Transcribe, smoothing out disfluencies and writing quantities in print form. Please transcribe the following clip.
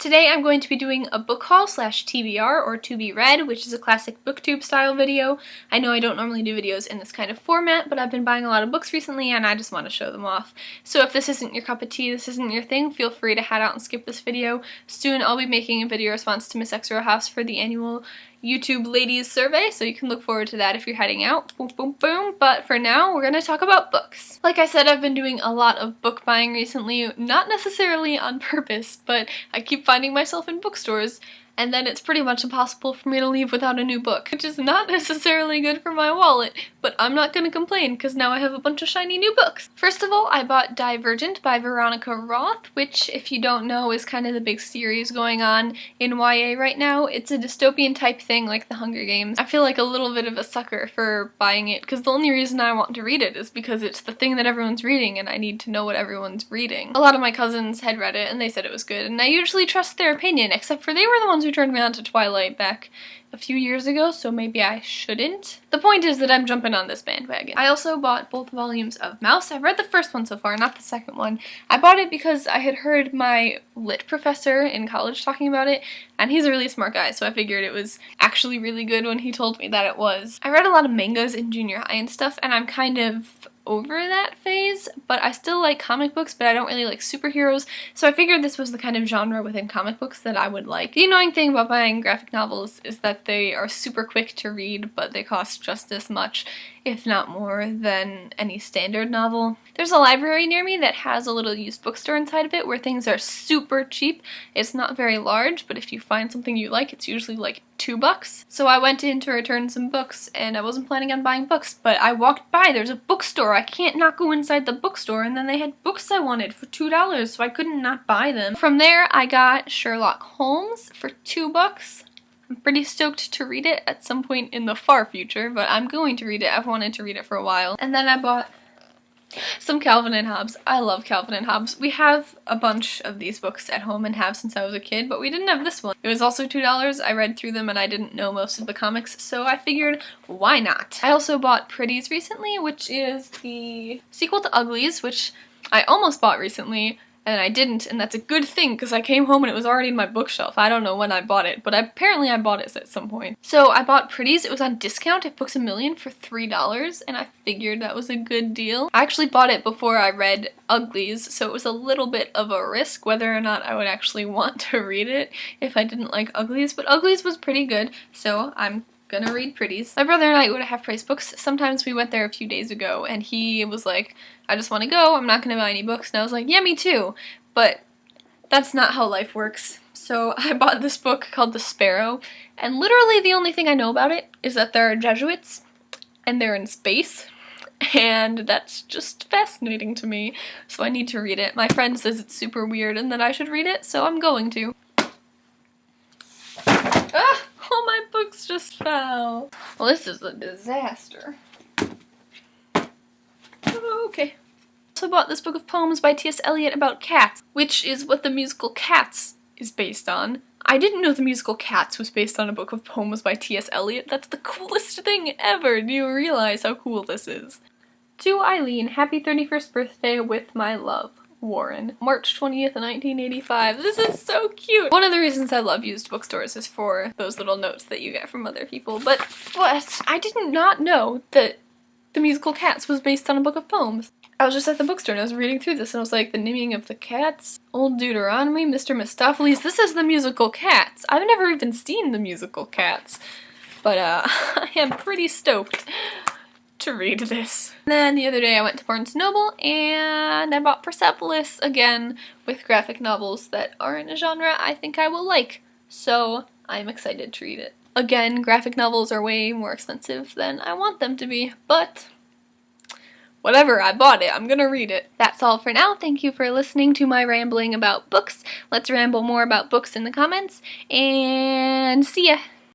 Today I'm going to be doing a book haul slash TBR or to be read, which is a classic booktube style video. I know I don't normally do videos in this kind of format, but I've been buying a lot of books recently and I just want to show them off. So if this isn't your cup of tea, this isn't your thing, feel free to head out and skip this video. Soon I'll be making a video response to Miss X House for the annual YouTube ladies survey, so you can look forward to that if you're heading out. Boom, boom, boom. But for now, we're going to talk about books. Like I said, I've been doing a lot of book buying recently, not necessarily on purpose, but I keep finding myself in bookstores, and then it's pretty much impossible for me to leave without a new book, which is not necessarily good for my wallet, but I'm not going to complain because now I have a bunch of shiny new books. First of all, I bought Divergent by Veronica Roth, which, if you don't know, is kind of the big series going on in YA right now. It's a dystopian type thing like The Hunger Games. I feel like a little bit of a sucker for buying it because the only reason I want to read it is because it's the thing that everyone's reading and I need to know what everyone's reading. A lot of my cousins had read it and they said it was good, and I usually trust their opinion, except for they were the ones who turned me on to Twilight back a few years ago, so maybe I shouldn't. The point is that I'm jumping on this bandwagon. I also bought both volumes of Mouse. I've read the first one so far, not the second one. I bought it because I had heard my lit professor in college talking about it, and he's a really smart guy, so I figured it was actually really good when he told me that it was. I read a lot of mangas in junior high and stuff, and I'm kind of over that phase, but I still like comic books, but I don't really like superheroes, so I figured this was the kind of genre within comic books that I would like. The annoying thing about buying graphic novels is that they are super quick to read, but they cost just as much, if not more, than any standard novel. There's a library near me that has a little used bookstore inside of it where things are super cheap. It's not very large, but if you find something you like, it's usually like $2. So I went in to return some books, and I wasn't planning on buying books, but I walked by, there's a bookstore, I can't not go inside the bookstore, and then they had books I wanted for $2, so I couldn't not buy them. From there, I got Sherlock Holmes for $2. I'm pretty stoked to read it at some point in the far future, but I'm going to read it. I've wanted to read it for a while. And then I bought some Calvin and Hobbes. I love Calvin and Hobbes. We have a bunch of these books at home and have since I was a kid, but we didn't have this one. It was also $2. I read through them and I didn't know most of the comics, so I figured, why not? I also bought Pretties recently, which is the sequel to Uglies, which I almost bought recently, and I didn't, and that's a good thing because I came home and it was already in my bookshelf. I don't know when I bought it, but apparently I bought it at some point. So I bought Pretties. It was on discount at Books A Million for $3, and I figured that was a good deal. I actually bought it before I read Uglies, so it was a little bit of a risk whether or not I would actually want to read it if I didn't like Uglies, but Uglies was pretty good, so I'm gonna read Pretties. My brother and I go to Half Price Books. Sometimes we went there a few days ago and he was like, I just want to go, I'm not gonna buy any books, and I was like, yeah, me too, but that's not how life works. So I bought this book called The Sparrow, and literally the only thing I know about it is that there are Jesuits and they're in space, and that's just fascinating to me, so I need to read it. My friend says it's super weird and that I should read it, so I'm going to. Ah! All my books just fell. Well, this is a disaster. Okay. So I bought this book of poems by T.S. Eliot about cats, which is what the musical Cats is based on. I didn't know the musical Cats was based on a book of poems by T.S. Eliot. That's the coolest thing ever. Do you realize how cool this is? To Eileen, happy 31st birthday with my love. Warren. March 20th, 1985. This is so cute! One of the reasons I love used bookstores is for those little notes that you get from other people, but what? I did not know that the musical Cats was based on a book of poems. I was just at the bookstore and I was reading through this and I was like, the naming of the cats, Old Deuteronomy, Mr. Mistopheles, this is the musical Cats. I've never even seen the musical Cats, but I am pretty stoked to read this. And then the other day I went to Barnes & Noble and I bought Persepolis again with graphic novels that are in a genre I think I will like, so I'm excited to read it. Again, graphic novels are way more expensive than I want them to be, but whatever, I bought it, I'm gonna read it. That's all for now. Thank you for listening to my rambling about books. Let's ramble more about books in the comments, and see ya!